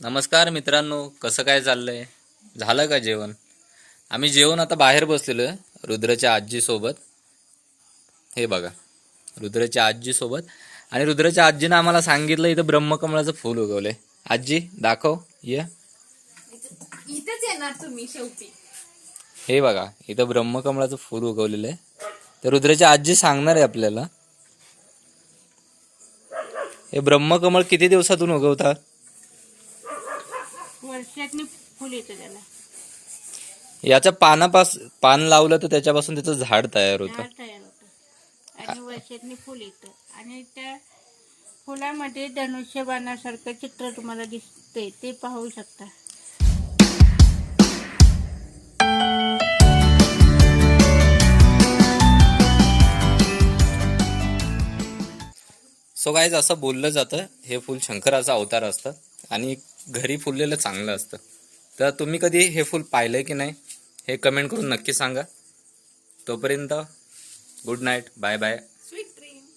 नमस्कार मित्रांनो, कसं काय चाललंय? झालं का जेवण? आम्ही जेवण आता बाहेर बसलेलो आहे रुद्रच्या आजीसोबत. हे बघा, रुद्रच्या आजीसोबत. आणि रुद्रच्या आजीनं आम्हाला सांगितलं इथं ब्रह्मकमळाचं फूल उगवलंय. आजी दाखव ये. इथेच येणार तुम्ही शेवटी. हे बघा, इथं ब्रह्मकमळाचं फूल उगवलेलं आहे. तर रुद्रच्या आजी सांगणार आहे आपल्याला हे ब्रह्मकमळ किती दिवसातून उगवतात. वर्षातनी फुल येतं त्याला. याच्या पान लावलं तर त्याच्यापासून त्याचं झाड तयार होतं. झाड तयार होतं आणि वर्षातनी फुल येतं आणि त्या फुलामध्ये धनुष्यबाणासारखं चित्र तुम्हाला दिसते, ते पाहू शकता. सो गाईज, असं बोललं जातं हे फूल शंकराचा अवतार असतं आणि घरी फुललेलं चांगलं असतं. तर तुम्ही कधी हे फूल पाहिलंय की नाही हे कमेंट करून नक्की सांगा. तोपर्यंत गुड नाईट, बाय बाय.